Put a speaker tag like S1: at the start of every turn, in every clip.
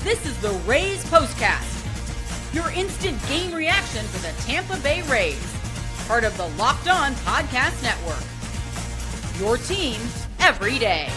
S1: This is the Rays POSTCAST, your instant game reaction for the Tampa Bay Rays, part of the Locked On Podcast Network. Your team every day.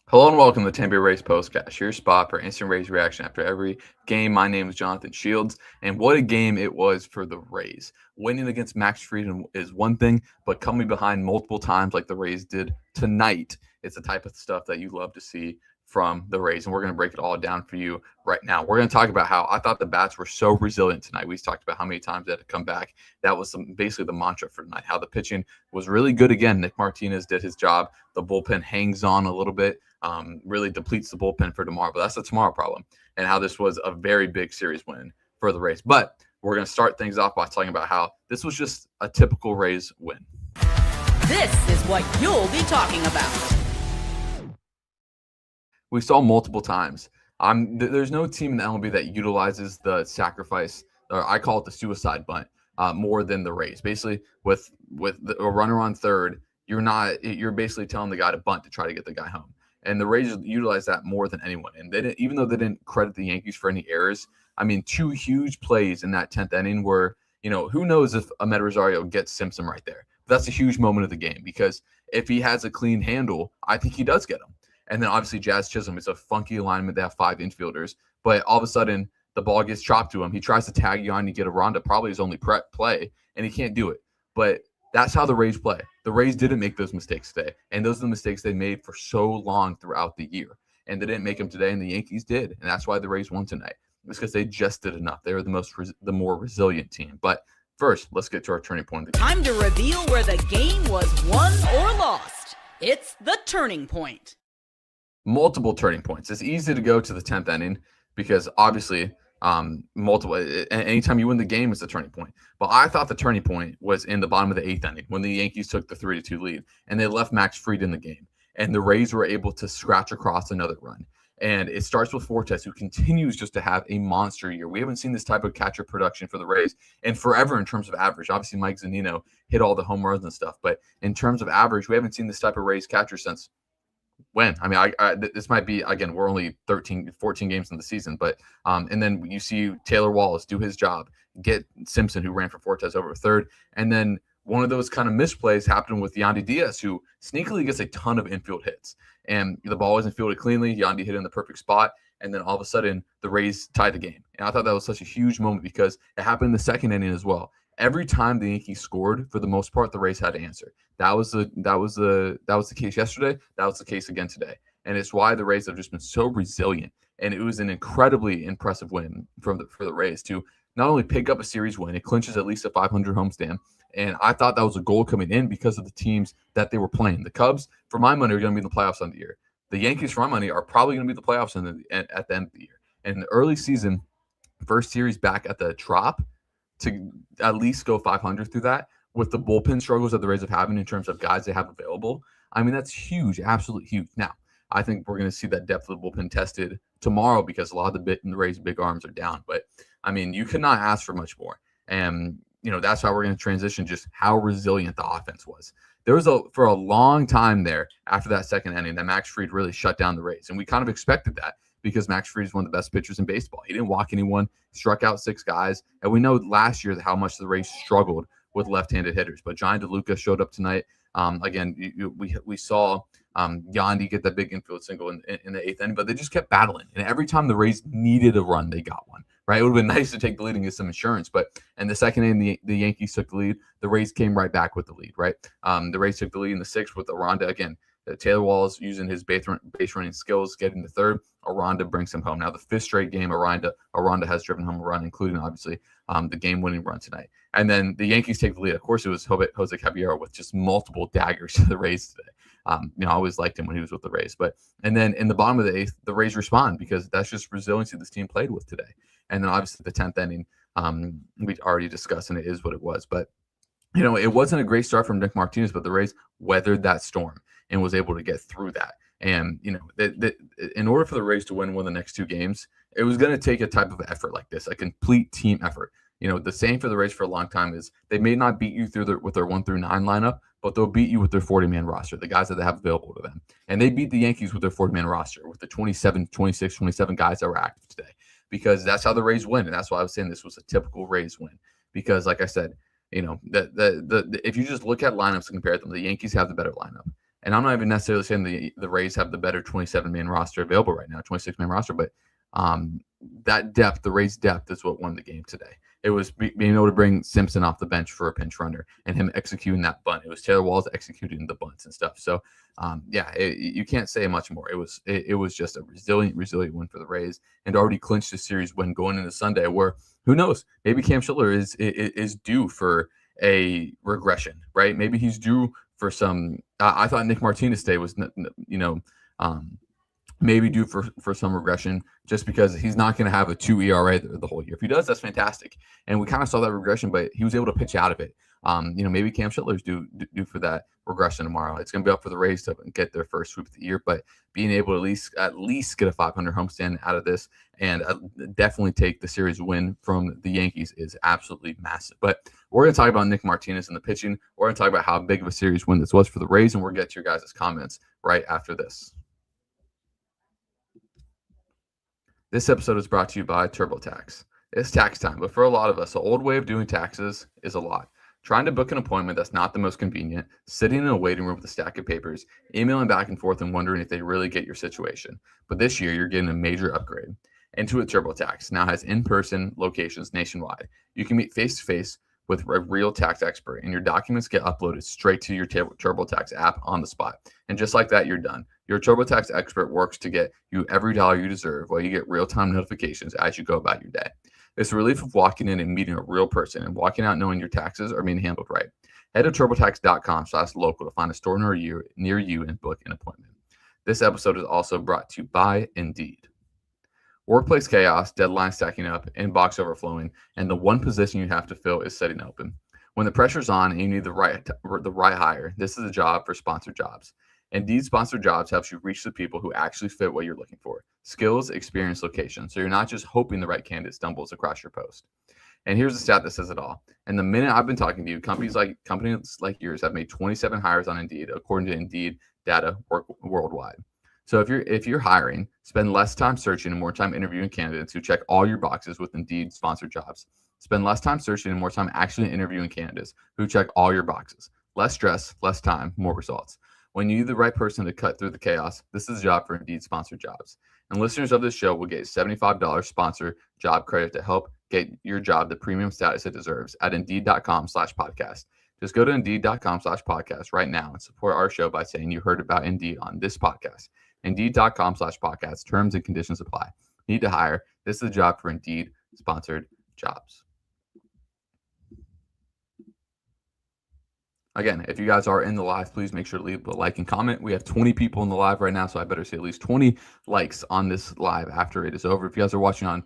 S2: Hello and welcome to the Tampa Bay Rays POSTCAST, your spot for instant Rays reaction after every game. My name is Jonathan Shields, and what a game it was for the Rays. Winning against Max Fried is one thing, but coming behind multiple times like the Rays did tonight, it's the type of stuff that you love to see from the Rays, and we're going to break it all down for you right now. We're going to talk about how I thought the bats were so resilient tonight. We talked about how many times they had to come back. That was basically the mantra for tonight, how the pitching was really good again. Nick Martinez did his job. The bullpen hangs on a little bit, really depletes the bullpen for tomorrow, but that's a tomorrow problem, and how this was a very big series win for the Rays. But we're going to start things off by talking about how this was just a typical Rays win.
S1: This is what you'll be talking about.
S2: We saw multiple times. There's no team in the MLB that utilizes the sacrifice, or I call it the suicide bunt, more than the Rays. Basically, with a runner on third, you're basically telling the guy to bunt to try to get the guy home. And the Rays utilize that more than anyone. And they didn't, even though they didn't credit the Yankees for any errors, I mean, two huge plays in that 10th inning where, who knows if Ahmed Rosario gets Simpson right there. But that's a huge moment of the game, because if he has a clean handle, I think he does get him. And then obviously Jazz Chisholm is a funky alignment. They have 5 infielders, but all of a sudden the ball gets chopped to him. He tries to tag Yandy, get Aranda, probably his only play, and he can't do it. But that's how the Rays play. The Rays didn't make those mistakes today, and those are the mistakes they made for so long throughout the year. And they didn't make them today, and the Yankees did, and that's why the Rays won tonight. It's because they just did enough. They were the more resilient team. But first, let's get to our turning point of the game.
S1: Time to reveal where the game was won or lost. It's the turning point.
S2: Multiple turning points. It's easy to go to the 10th inning because obviously anytime you win the game is a turning point. But I thought the turning point was in the bottom of the 8th inning when the Yankees took the 3-2 lead and they left Max Fried in the game. And the Rays were able to scratch across another run. And it starts with Fortes, who continues just to have a monster year. We haven't seen this type of catcher production for the Rays in forever in terms of average. Obviously, Mike Zunino hit all the home runs and stuff. But in terms of average, we haven't seen this type of Rays catcher since when? I mean, this might be, again, we're only 14 games in the season, but and then you see Taylor Wallace do his job, get Simpson, who ran for Fortes, over third, and then one of those kind of misplays happened with Yandy Diaz, who sneakily gets a ton of infield hits, and the ball wasn't fielded cleanly. Yandy hit in the perfect spot, and then all of a sudden the Rays tied the game. And I thought that was such a huge moment because it happened in the second inning as well. Every time the Yankees scored, for the most part, the Rays had to answer. That was the case yesterday. That was the case again today, and it's why the Rays have just been so resilient. And it was an incredibly impressive win for the Rays to not only pick up a series win, it clinches at least a 500 homestand. And I thought that was a goal coming in because of the teams that they were playing. The Cubs, for my money, are going to be in the playoffs on the year. The Yankees, for my money, are probably going to be in the playoffs at the end of the year. And in the early season, first series back at the Trop, to at least go 500 through that with the bullpen struggles that the Rays have having in terms of guys they have available. I mean, that's huge, absolutely huge. Now, I think we're going to see that depth of the bullpen tested tomorrow because a lot of the Rays' big arms are down. But, I mean, you could not ask for much more. And, that's how we're going to transition just how resilient the offense was. There was for a long time there after that second inning that Max Fried really shut down the Rays. And we kind of expected that, because Max Fried is one of the best pitchers in baseball. He didn't walk anyone, struck out 6 guys. And we know last year how much the Rays struggled with left-handed hitters. But John DeLuca showed up tonight. Again, we saw Yandy get that big infield single in the 8th inning, but they just kept battling. And every time the Rays needed a run, they got one. Right? It would have been nice to take the lead and get some insurance. But in the second inning, the Yankees took the lead. The Rays came right back with the lead, right? The Rays took the lead in the 6th with Aranda. Again, Taylor Wallace using his base running skills, getting the third. Aranda brings him home. Now, the 5th straight game, Aranda has driven home a run, including, obviously, the game-winning run tonight. And then the Yankees take the lead. Of course, it was Jose Caballero with just multiple daggers to the Rays today. I always liked him when he was with the Rays. And then in the bottom of the 8th, the Rays respond because that's just resiliency this team played with today. And then, obviously, the 10th inning, we already discussed, and it is what it was. But, it wasn't a great start from Nick Martinez, but the Rays weathered that storm and was able to get through that. And, in order for the Rays to win one of the next 2 games, it was going to take a type of effort like this, a complete team effort. The same for the Rays for a long time is they may not beat you with their 1 through 9 lineup, but they'll beat you with their 40-man roster, the guys that they have available to them. And they beat the Yankees with their 40-man roster, with the 27 guys that were active today, because that's how the Rays win. And that's why I was saying this was a typical Rays win, because like I said, if you just look at lineups and compare them, the Yankees have the better lineup. And I'm not even necessarily saying the Rays have the better 27-man roster available right now, 26-man roster, but that depth, the Rays' depth, is what won the game today. It was being able to bring Simpson off the bench for a pinch runner and him executing that bunt. It was Taylor Walls executing the bunts and stuff. So, you can't say much more. It was just a resilient win for the Rays, and already clinched the series win going into Sunday, where who knows, maybe Cam Schiller is due for a regression, right? Maybe he's due for some. I thought Nick Martinez today was, maybe due for some regression, just because he's not going to have a 2 ERA the whole year. If he does, that's fantastic. And we kind of saw that regression, but he was able to pitch out of it. Maybe Cam Schiller's due for that regression tomorrow. It's going to be up for the Rays to get their first sweep of the year, but being able to at least get a 500 homestand out of this and definitely take the series win from the Yankees is absolutely massive. But we're going to talk about Nick Martinez and the pitching. We're going to talk about how big of a series win this was for the Rays, and we'll get to your guys' comments right after this. This episode is brought to you by TurboTax. It's tax time, but for a lot of us, the old way of doing taxes is a lot. Trying to book an appointment that's not the most convenient, sitting in a waiting room with a stack of papers, emailing back and forth and wondering if they really get your situation. But this year, you're getting a major upgrade. Intuit TurboTax now has in-person locations nationwide. You can meet face-to-face with a real tax expert, and your documents get uploaded straight to your TurboTax app on the spot. And just like that, you're done. Your TurboTax expert works to get you every dollar you deserve, while you get real-time notifications as you go about your day. It's the relief of walking in and meeting a real person and walking out knowing your taxes are being handled right. Head to TurboTax.com/local to find a store near you and book an appointment. This episode is also brought to you by Indeed. Workplace chaos, deadlines stacking up, inbox overflowing, and the one position you have to fill is sitting open. When the pressure's on and you need the right hire, this is a job for sponsored jobs. Indeed Sponsored Jobs helps you reach the people who actually fit what you're looking for. Skills, experience, location. So you're not just hoping the right candidate stumbles across your post. And here's the stat that says it all. And the minute I've been talking to you, companies like yours have made 27 hires on Indeed, according to Indeed data worldwide. So if you're hiring, spend less time searching and more time interviewing candidates who check all your boxes with Indeed Sponsored Jobs. Spend less time searching and more time actually interviewing candidates who check all your boxes. Less stress, less time, more results. When you need the right person to cut through the chaos, this is a job for Indeed Sponsored Jobs. And listeners of this show will get $75 sponsor job credit to help get your job the premium status it deserves at Indeed.com/podcast. Just go to Indeed.com/podcast right now and support our show by saying you heard about Indeed on this podcast. Indeed.com/podcast. Terms and conditions apply. Need to hire. This is a job for Indeed Sponsored Jobs. Again, if you guys are in the live, please make sure to leave a like and comment. We have 20 people in the live right now, so I better see at least 20 likes on this live after it is over. If you guys are watching on,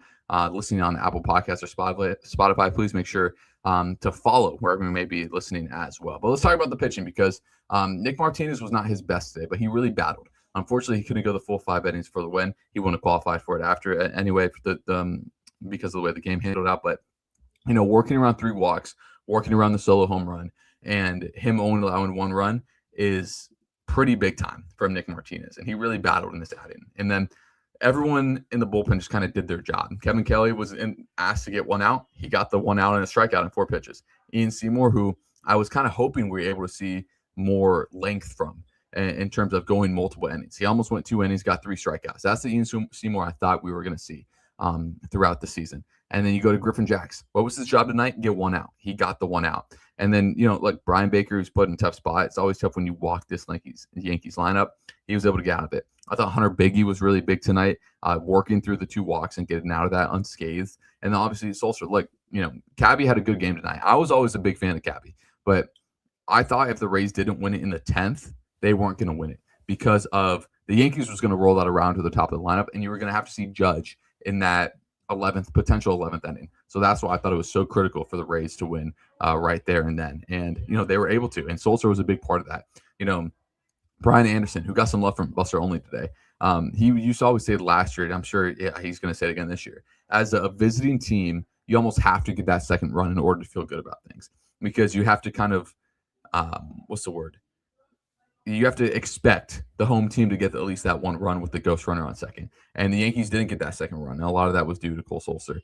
S2: listening on Apple Podcasts or Spotify, please make sure to follow wherever you may be listening as well. But let's talk about the pitching, because Nick Martinez was not his best today, but he really battled. Unfortunately, he couldn't go the full 5 innings for the win. He wouldn't have qualified for it after anyway, because of the way the game handled out. But working around 3 walks, working around the solo home run, and him only allowing 1 run is pretty big time from Nick Martinez. And he really battled in this outing. And then everyone in the bullpen just kind of did their job. Kevin Kelly was asked to get 1 out. He got the 1 out and a strikeout in 4 pitches. Ian Seymour, who I was kind of hoping we were able to see more length from in terms of going multiple innings. He almost went 2 innings, got 3 strikeouts. That's the Ian Seymour I thought we were going to see throughout the season. And then you go to Griffin Jacks. What was his job tonight? Get 1 out. He got the 1 out. And then, like Brian Baker, who's put in a tough spot. It's always tough when you walk this Yankees lineup. He was able to get out of it. I thought Hunter Biggie was really big tonight, working through the 2 walks and getting out of that unscathed. And then obviously Sulcer, Cabby had a good game tonight. I was always a big fan of Cabby, but I thought if the Rays didn't win it in the 10th, they weren't going to win it, because of the Yankees was going to roll that around to the top of the lineup, and you were going to have to see Judge in that potential 11th inning. So that's why I thought it was so critical for the Rays to win right there and then. And, they were able to. And Sulcer was a big part of that. Brian Anderson, who got some love from Buster Olney today, he used to always say last year, and I'm sure he's going to say it again this year, as a visiting team, you almost have to get that second run in order to feel good about things, because you have to kind of, what's the word? You have to expect the home team to get at least that one run with the ghost runner on second. And the Yankees didn't get that second run. And a lot of that was due to Cole Sulser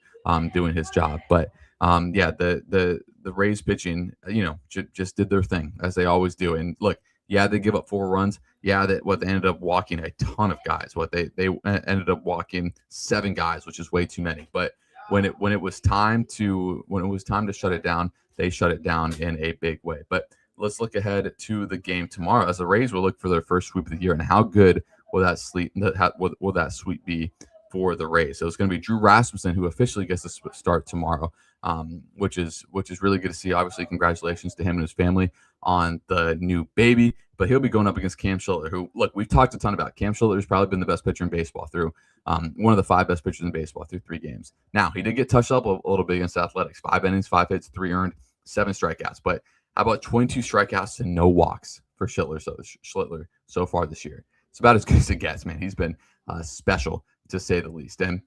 S2: doing his job. But the Rays pitching, just did their thing as they always do. And look, they give up 4 runs. They ended up walking a ton of guys. They ended up walking 7 guys, which is way too many. But when it was time to shut it down, they shut it down in a big way. But let's look ahead to the game tomorrow, as the Rays will look for their first sweep of the year. And how good will that sweep be for the Rays? So it's going to be Drew Rasmussen who officially gets to start tomorrow, which is really good to see. Obviously, congratulations to him and his family on the new baby. But he'll be going up against Cam Schiller, who, look, we've talked a ton about. Cam Schiller has probably been the best pitcher in baseball through one of the 5 best pitchers in baseball through 3 games. Now, he did get touched up a little bit against Athletics. 5 innings, 5 hits, 3 earned, 7 strikeouts. But how about 22 strikeouts and no walks for Schlittler so far this year? It's about as good as it gets, man. He's been special, to say the least. And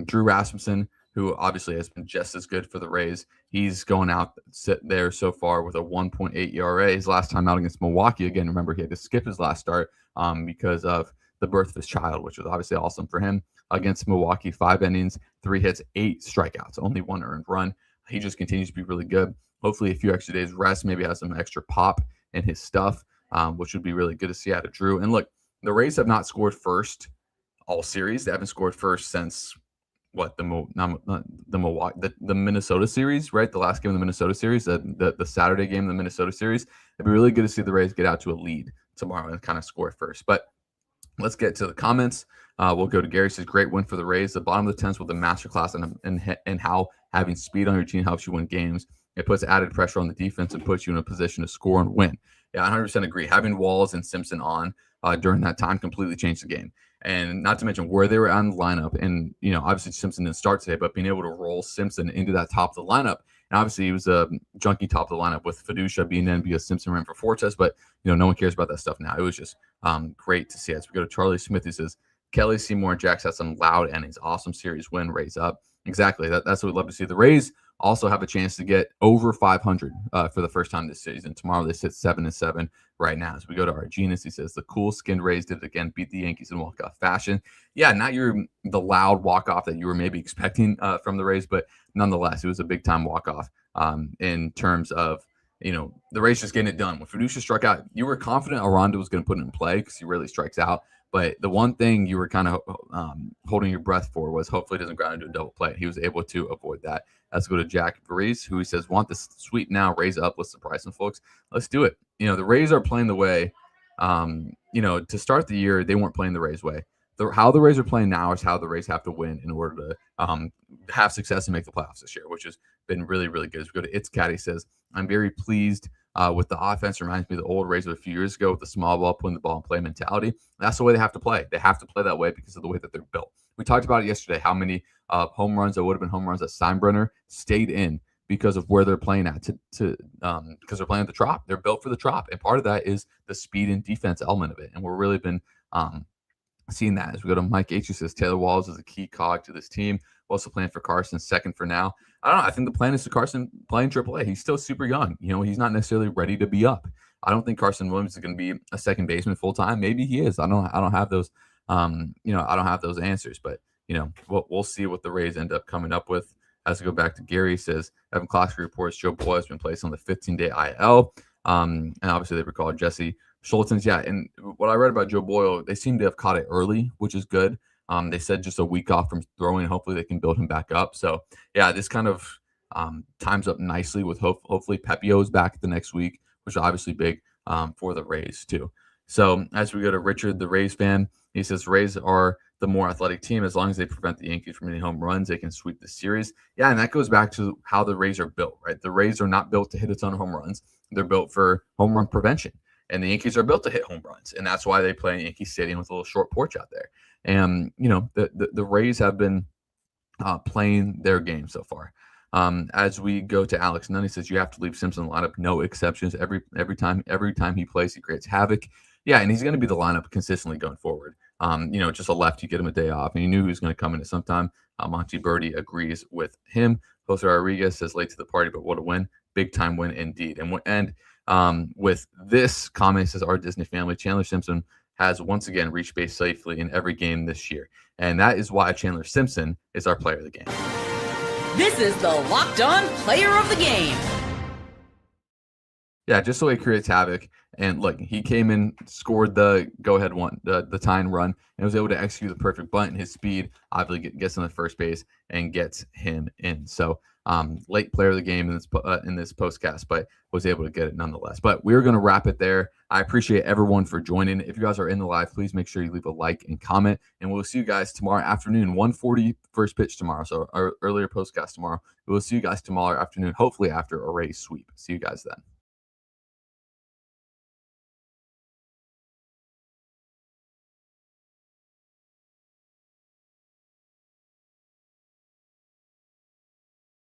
S2: Drew Rasmussen, who obviously has been just as good for the Rays, he's going out there so far with a 1.8 ERA. His last time out against Milwaukee, again, remember, he had to skip his last start because of the birth of his child, which was obviously awesome for him. Against Milwaukee, 5 innings, 3 hits, 8 strikeouts, only 1 earned run. He just continues to be really good. Hopefully a few extra days rest, maybe has some extra pop in his stuff, which would be really good to see out of Drew. And look, the Rays have not scored first all series. They haven't scored first since the Minnesota series, right? The last game of the Minnesota series, the Saturday game of the Minnesota series. It'd be really good to see the Rays get out to a lead tomorrow and kind of score first. But let's get to the comments. We'll go to Gary. Says, great win for the Rays. The bottom of the 10th with a masterclass and how having speed on your team helps you win games. It puts added pressure on the defense and puts you in a position to score and win. Yeah, 100% agree. Having Walls and Simpson on during that time completely changed the game. And not to mention where they were on the lineup. And, obviously Simpson didn't start today, but being able to roll Simpson into that top of the lineup. And obviously he was a junky top of the lineup with Fiducia being in because Simpson ran for Fortes. But, no one cares about that stuff now. It was just great to see. As we go to Charlie Smith, he says, Kelly, Seymour, and Jax had some loud innings. Awesome series win. Rays up. Exactly. That's what we'd love to see. The Rays also have a chance to get over 500 for the first time this season. Tomorrow they sit 7-7 right now. As we go to our Genus, he says the cool skinned Rays did it again, beat the Yankees in walk-off fashion. Yeah, not the loud walk-off that you were maybe expecting from the Rays, but nonetheless, it was a big-time walk-off in terms of, the Rays just getting it done. When Fiducia struck out, you were confident Aranda was going to put it in play because he really strikes out. But the one thing you were kind of holding your breath for was hopefully it doesn't ground into a double play. He was able to avoid that. Let's go to Jack Varese, who he says, want this sweep now, Rays up. Let's surprise some folks. Let's do it. The Rays are playing the way, to start the year, they weren't playing the Rays way. How the Rays are playing now is how the Rays have to win in order to have success and make the playoffs this year, which has been really, really good. As we go to It's Cat, he says, I'm very pleased with the offense. Reminds me of the old Rays of a few years ago with the small ball, putting the ball in play mentality. That's the way they have to play. They have to play that way because of the way that they're built. We talked about it yesterday, how many home runs that would have been home runs that Steinbrenner stayed in because of where they're playing at because they're playing at the Trop. They're built for the Trop. And part of that is the speed and defense element of it. And we're really been seeing that. As we go to Mike H, who says Taylor Walls is a key cog to this team. Also playing for Carson, second for now. I don't know. I think the plan is to Carson playing AAA. He's still super young. He's not necessarily ready to be up. I don't think Carson Williams is going to be a second baseman full time. Maybe he is. I don't have those. I don't have those answers. But we'll see what the Rays end up coming up with. As we go back to Gary, says Evan Kloski reports Joe Boyle has been placed on the 15-day IL. And obviously they recall Jesse Schultz. Yeah, and what I read about Joe Boyle, they seem to have caught it early, which is good. They said just a week off from throwing. Hopefully they can build him back up. So, yeah, this kind of times up nicely with hopefully Pepio's back the next week, which is obviously big for the Rays too. So as we go to Richard, the Rays fan, he says Rays are the more athletic team. As long as they prevent the Yankees from hitting home runs, they can sweep the series. Yeah, and that goes back to how the Rays are built, right? The Rays are not built to hit a ton of home runs. They're built for home run prevention. And the Yankees are built to hit home runs. And that's why they play in Yankee Stadium with a little short porch out there. And, the Rays have been playing their game so far. As we go to Alex Nunn, he says you have to leave Simpson in the lineup. No exceptions. Every time he plays, he creates havoc. Yeah, and he's going to be the lineup consistently going forward. Just a lefty, get him a day off. And he knew he was going to come in at some time. Monty Birdie agrees with him. Jose Rodriguez says late to the party, but what a win. Big time win indeed. And with this comment, says our Disney family, Chandler Simpson has once again reached base safely in every game this year. And that is why Chandler Simpson is our player of the game.
S1: This is the Locked On Player of the Game.
S2: Yeah, just the way he creates havoc. And look, he came in, scored the go-ahead one, the tying run, and was able to execute the perfect bunt. And his speed obviously gets on the first base and gets him in. So late player of the game in this postcast, but was able to get it nonetheless. But we're going to wrap it there. I appreciate everyone for joining. If you guys are in the live, please make sure you leave a like and comment. And we'll see you guys tomorrow afternoon, 1:40 first pitch tomorrow. So our earlier postcast tomorrow. We'll see you guys tomorrow afternoon, hopefully after a Rays sweep. See you guys then.